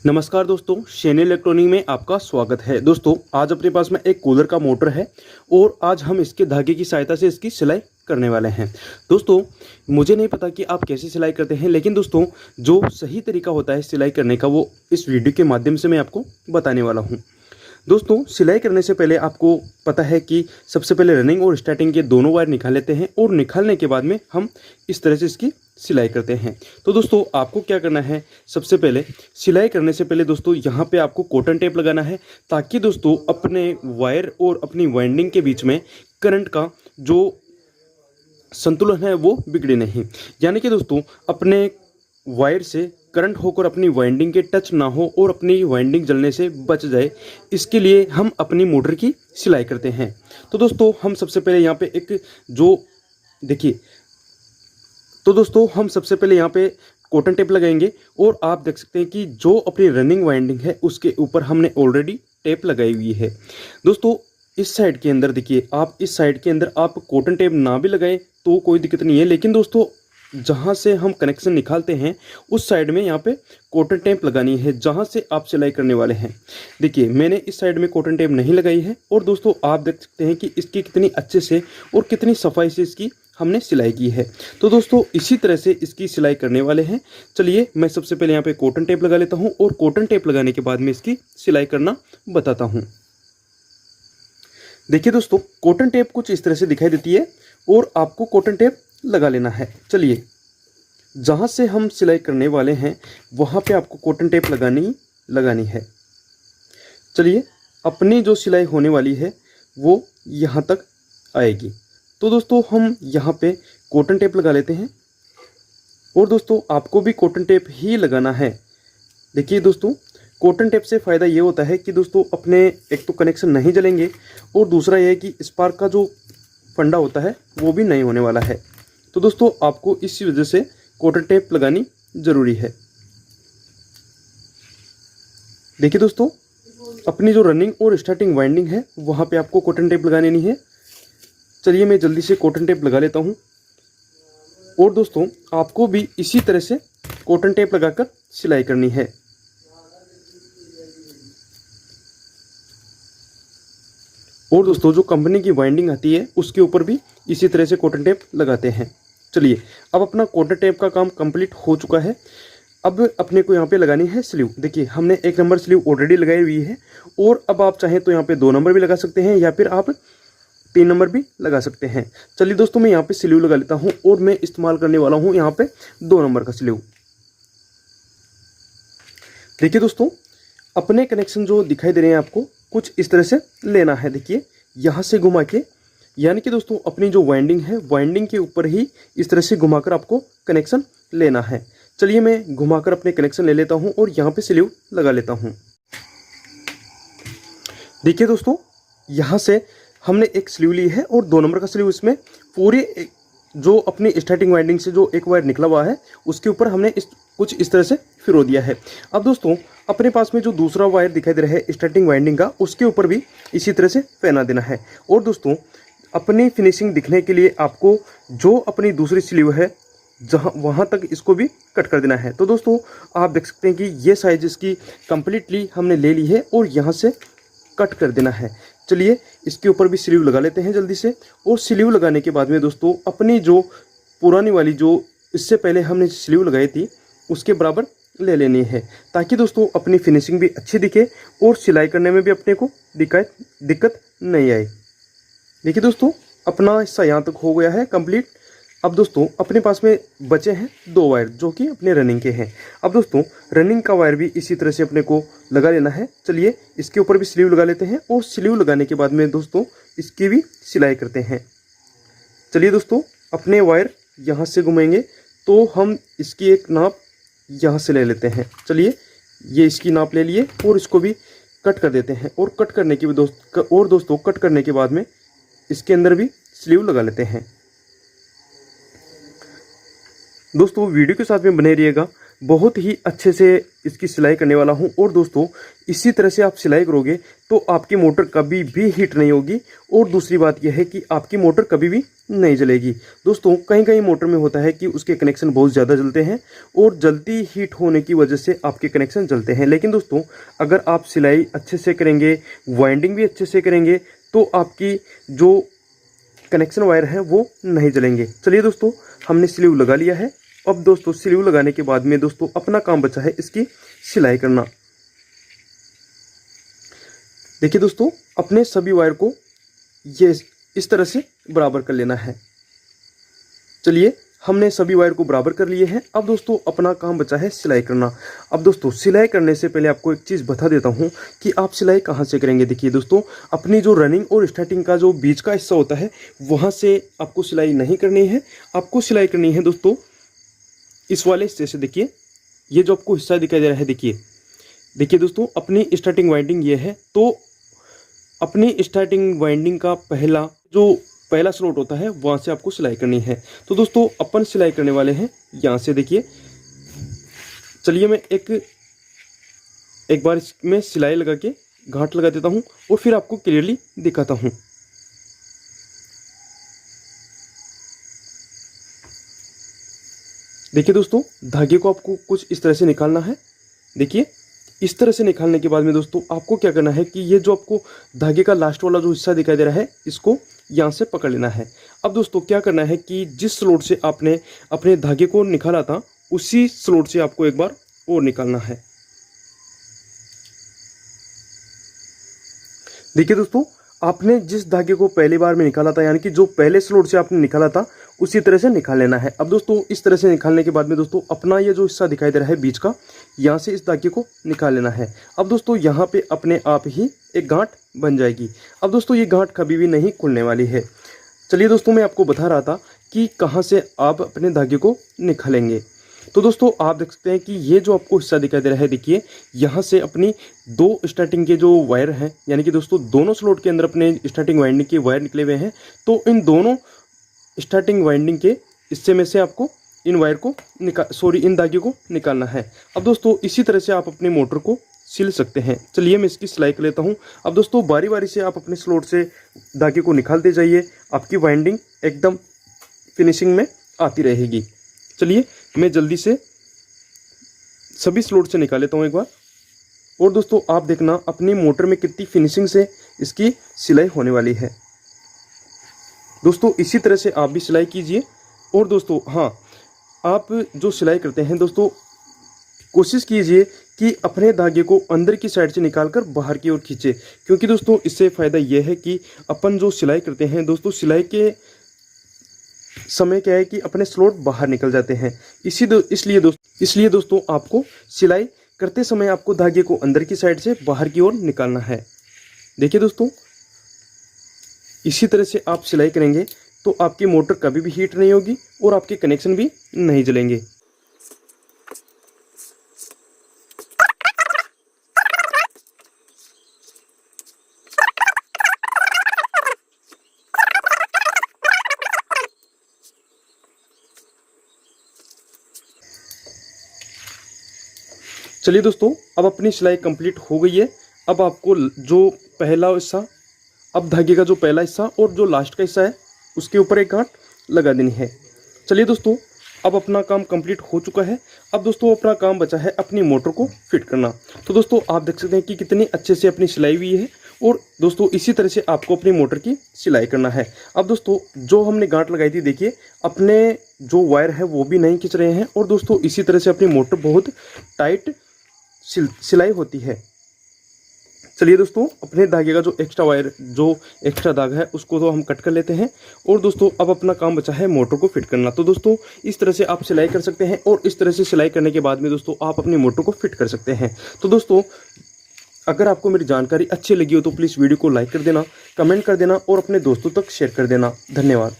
नमस्कार दोस्तों, Shane electronic में आपका स्वागत है। दोस्तों, आज अपने पास में एक कूलर का मोटर है और आज हम इसके धागे की सहायता से इसकी सिलाई करने वाले हैं। दोस्तों, मुझे नहीं पता कि आप कैसे सिलाई करते हैं, लेकिन दोस्तों जो सही तरीका होता है सिलाई करने का वो इस वीडियो के माध्यम से मैं आपको बताने वाला हूँ। दोस्तों, सिलाई करने से पहले आपको पता है कि सबसे पहले रनिंग और स्टार्टिंग के दोनों वायर निकाल लेते हैं और निकालने के बाद में हम इस तरह से इसकी सिलाई करते हैं। तो दोस्तों, आपको क्या करना है, सबसे पहले सिलाई करने से पहले दोस्तों यहाँ पे आपको कॉटन टेप लगाना है, ताकि दोस्तों अपने वायर और अपनी वाइंडिंग के बीच में करंट का जो संतुलन है वो बिगड़े नहीं। यानी कि दोस्तों अपने वायर से करंट होकर अपनी वाइंडिंग के टच ना हो और अपनी वाइंडिंग जलने से बच जाए, इसके लिए हम अपनी मोटर की सिलाई करते हैं। तो दोस्तों हम सबसे पहले यहाँ पे एक जो देखिए तो दोस्तों हम सबसे पहले यहाँ पे कॉटन टेप लगाएंगे और आप देख सकते हैं कि जो अपनी रनिंग वाइंडिंग है उसके ऊपर हमने ऑलरेडी टेप लगाई हुई है। दोस्तों इस साइड के अंदर देखिए, आप इस साइड के अंदर आप कॉटन टेप ना भी लगाएं तो कोई दिक्कत नहीं है, लेकिन दोस्तों जहाँ से हम कनेक्शन निकालते हैं उस साइड में यहाँ पे कॉटन टेप लगानी है जहाँ से आप सिलाई करने वाले हैं। देखिए मैंने इस साइड में कॉटन टेप नहीं लगाई है और दोस्तों आप देख सकते हैं कि इसकी कितनी अच्छे से और कितनी सफाई से इसकी हमने सिलाई की है। तो दोस्तों इसी तरह से इसकी सिलाई करने वाले हैं। चलिए मैं सबसे पहले यहाँ पे कॉटन टेप लगा लेता हूँ और कॉटन टेप लगाने के बाद में इसकी सिलाई करना बताता हूँ। देखिए दोस्तों, कॉटन टेप कुछ इस तरह से दिखाई देती है और आपको कॉटन टेप लगा लेना है। चलिए जहाँ से हम सिलाई करने वाले हैं वहाँ पे आपको कॉटन टेप लगानी है। चलिए अपनी जो सिलाई होने वाली है वो यहाँ तक आएगी। तो दोस्तों हम यहाँ पे कॉटन टेप लगा लेते हैं और दोस्तों आपको भी कॉटन टेप ही लगाना है। देखिए दोस्तों, कॉटन टेप से फ़ायदा ये होता है कि दोस्तों अपने एक तो कनेक्शन नहीं जलेंगे और दूसरा ये है कि स्पार्क का जो फंडा होता है वो भी नहीं होने वाला है। तो दोस्तों आपको इसी वजह से कॉटन टेप लगानी ज़रूरी है। देखिए दोस्तों, अपनी जो रनिंग और स्टार्टिंग वाइंडिंग है वहाँ पे आपको कॉटन टेप लगानी नहीं है। चलिए मैं जल्दी से कॉटन टेप लगा लेता हूँ और दोस्तों आपको भी इसी तरह से कॉटन टेप लगाकर सिलाई करनी है। और दोस्तों जो कंपनी की वाइंडिंग आती है उसके ऊपर भी इसी तरह से कॉटन टेप लगाते हैं। चलिए अब अपना कॉटन टेप का काम कंप्लीट हो चुका है। अब अपने को यहाँ पे लगानी है स्लीव। देखिए हमने 1 नंबर स्लीव ऑलरेडी लगाई हुई है और अब आप चाहें तो यहाँ पे 2 नंबर भी लगा सकते हैं या फिर आप 3 नंबर भी लगा सकते हैं। चलिए दोस्तों मैं यहाँ पे स्लीव लगा लेता हूँ और मैं इस्तेमाल करने वाला हूँ यहाँ पे 2 नंबर का स्लीव। देखिए दोस्तों, अपने कनेक्शन जो दिखाई दे रहे हैं आपको कुछ इस तरह से लेना है। देखिए यहाँ से घुमा के, यानी कि दोस्तों अपनी जो वाइंडिंग है वाइंडिंग के ऊपर ही इस तरह से घुमाकर आपको कनेक्शन लेना है। चलिए मैं घुमाकर अपने कनेक्शन ले लेता हूँ और यहाँ पे स्लीव लगा लेता हूँ। देखिए दोस्तों, यहाँ से हमने एक स्लीव ली है और 2 नंबर का स्लीव इसमें पूरे जो अपनी स्टार्टिंग वाइंडिंग से जो एक वायर निकला हुआ है उसके ऊपर हमने कुछ इस तरह से फिरो दिया है। अब दोस्तों अपने पास में जो दूसरा वायर दिखाई दे रहा है स्टार्टिंग वाइंडिंग का उसके ऊपर भी इसी तरह से पहना देना है। और दोस्तों अपनी फिनिशिंग दिखने के लिए आपको जो अपनी दूसरी स्लीव है जहाँ वहाँ तक इसको भी कट कर देना है। तो दोस्तों आप देख सकते हैं कि ये साइज इसकी कंप्लीटली हमने ले ली है और यहाँ से कट कर देना है। चलिए इसके ऊपर भी स्लीव लगा लेते हैं जल्दी से। और स्लीव लगाने के बाद में दोस्तों अपनी जो पुरानी वाली जो इससे पहले हमने स्लीव लगाई थी उसके बराबर ले लेनी है, ताकि दोस्तों अपनी फिनिशिंग भी अच्छी दिखे और सिलाई करने में भी अपने को दिक्कत नहीं आए। देखिए दोस्तों अपना हिस्सा यहाँ तक हो गया है कंप्लीट। अब दोस्तों अपने पास में बचे हैं 2 वायर जो कि अपने रनिंग के हैं। अब दोस्तों रनिंग का वायर भी इसी तरह से अपने को लगा लेना है। चलिए इसके ऊपर भी स्लीव लगा लेते हैं और स्लीव लगाने के बाद में दोस्तों इसकी भी सिलाई करते हैं। चलिए दोस्तों अपने वायर यहाँ से घुमाएंगे तो हम इसकी एक नाप यहाँ से ले लेते हैं। चलिए ये इसकी नाप ले लिए और इसको भी कट कर देते हैं और कट करने के दोस्तों कट करने के बाद में इसके अंदर भी स्लीव लगा लेते हैं। दोस्तों वीडियो के साथ में बने रहिएगा बहुत ही अच्छे से इसकी सिलाई करने वाला हूं। और दोस्तों इसी तरह से आप सिलाई करोगे तो आपकी मोटर कभी भी हीट नहीं होगी। और दूसरी बात यह है कि आपकी मोटर कभी भी नहीं जलेगी। दोस्तों कहीं कहीं मोटर में होता है कि उसके कनेक्शन बहुत ज़्यादा जलते हैं और जल्दी हीट होने की वजह से आपके कनेक्शन जलते हैं। लेकिन दोस्तों अगर आप सिलाई अच्छे से करेंगे, वाइंडिंग भी अच्छे से करेंगे, तो आपकी जो कनेक्शन वायर है वो नहीं जलेंगे। चलिए दोस्तों हमने स्लीव लगा लिया है। अब दोस्तों स्लीव लगाने के बाद में दोस्तों अपना काम बचा है इसकी सिलाई करना। देखिए दोस्तों अपने सभी वायर को ये इस तरह से बराबर कर लेना है। चलिए हमने सभी वायर को बराबर कर लिए हैं। अब दोस्तों अपना काम बचा है सिलाई करना। अब दोस्तों सिलाई करने से पहले आपको एक चीज़ बता देता हूं कि आप सिलाई कहां से करेंगे। देखिए दोस्तों अपनी जो रनिंग और स्टार्टिंग का जो बीच का हिस्सा होता है वहां से आपको सिलाई नहीं करनी है। आपको सिलाई करनी है दोस्तों इस वाले हिस्से से। देखिए ये जो आपको हिस्सा दिखाई दे रहा है, देखिए दोस्तों अपनी स्टार्टिंग वाइंडिंग ये है। तो अपनी स्टार्टिंग वाइंडिंग का पहला स्लॉट होता है वहां से आपको सिलाई करनी है। तो दोस्तों अपन सिलाई करने वाले हैं यहां से। देखिए चलिए मैं एक बार इसमें सिलाई लगा के गांठ लगा देता हूं और फिर आपको क्लियरली दिखाता हूं। देखिए दोस्तों धागे को आपको कुछ इस तरह से निकालना है। देखिए इस तरह से निकालने के बाद में दोस्तों आपको क्या करना है कि ये जो आपको धागे का लास्ट वाला जो हिस्सा दिखाई दे रहा है इसको यहाँ से पकड़ लेना है। अब दोस्तों क्या करना है कि जिस स्लॉट से आपने अपने धागे को निकाला था उसी स्लॉट से आपको एक बार और निकालना है। देखिए दोस्तों आपने जिस धागे को पहली बार में निकाला था, यानी कि जो पहले स्लॉट से आपने निकाला था उसी तरह से निकाल लेना है। अब दोस्तों इस तरह से निकालने के बाद में दोस्तों अपना ये जो हिस्सा दिखाई दे रहा है बीच का, यहाँ से इस धागे को निकाल लेना है। अब दोस्तों यहाँ पे अपने आप ही एक गांठ बन जाएगी। अब दोस्तों ये गांठ कभी भी नहीं खुलने वाली है। चलिए दोस्तों मैं आपको बता रहा था कि कहाँ से आप अपने धागे को निकालेंगे। तो दोस्तों आप देख सकते हैं कि ये जो आपको हिस्सा दिखाई दे रहा है, देखिए यहाँ से अपनी दो स्टार्टिंग के जो वायर हैं, यानी कि दोस्तों दोनों स्लॉट के अंदर अपने स्टार्टिंग वाइंडिंग के वायर निकले हुए हैं। तो इन दोनों स्टार्टिंग वाइंडिंग के हिस्से में से आपको इन धागे को निकालना है। अब दोस्तों इसी तरह से आप अपनी मोटर को सिल सकते हैं। चलिए मैं इसकी सिलाई कर लेता हूं। अब दोस्तों बारी बारी से आप अपने स्लॉट से धागे को निकालते जाइए, आपकी वाइंडिंग एकदम फिनिशिंग में आती रहेगी। चलिए मैं जल्दी से सभी स्लॉट से निकाल लेता हूं एक बार। और दोस्तों आप देखना अपनी मोटर में कितनी फिनिशिंग से इसकी सिलाई होने वाली है। दोस्तों इसी तरह से आप भी सिलाई कीजिए। और दोस्तों हाँ, आप जो सिलाई करते हैं दोस्तों कोशिश कीजिए कि अपने धागे को अंदर की साइड से निकालकर बाहर की ओर खींचे, क्योंकि दोस्तों इससे फ़ायदा यह है कि अपन जो सिलाई करते हैं दोस्तों सिलाई के समय क्या है कि अपने स्लॉट बाहर निकल जाते हैं। इसलिए दोस्तों आपको सिलाई करते समय आपको धागे को अंदर की साइड से बाहर की ओर निकालना है। देखिए दोस्तों इसी तरह से आप सिलाई करेंगे तो आपकी मोटर कभी भी हीट नहीं होगी और आपके कनेक्शन भी नहीं जलेंगे। चलिए दोस्तों अब अपनी सिलाई कंप्लीट हो गई है। अब आपको जो पहला हिस्सा, अब धागे का जो पहला हिस्सा और जो लास्ट का हिस्सा है उसके ऊपर एक गांठ लगा देनी है। चलिए दोस्तों अब अपना काम कंप्लीट हो चुका है। अब दोस्तों अपना काम बचा है अपनी मोटर को फिट करना। तो दोस्तों आप देख सकते हैं कि कितनी अच्छे से अपनी सिलाई हुई है। और दोस्तों इसी तरह से आपको अपनी मोटर की सिलाई करना है। अब दोस्तों जो हमने गांठ लगाई थी, देखिए अपने जो वायर है वो भी नहीं खींच रहे हैं। और दोस्तों इसी तरह से अपनी मोटर बहुत टाइट सिलाई होती है। चलिए दोस्तों अपने धागे का जो एक्स्ट्रा धागा है उसको तो हम कट कर लेते हैं। और दोस्तों अब अपना काम बचा है मोटर को फिट करना। तो दोस्तों इस तरह से आप सिलाई कर सकते हैं और इस तरह से सिलाई करने के बाद में दोस्तों आप अपनी मोटर को फिट कर सकते हैं। तो दोस्तों अगर आपको मेरी जानकारी अच्छी लगी हो तो प्लीज़ वीडियो को लाइक कर देना, कमेंट कर देना और अपने दोस्तों तक शेयर कर देना। धन्यवाद।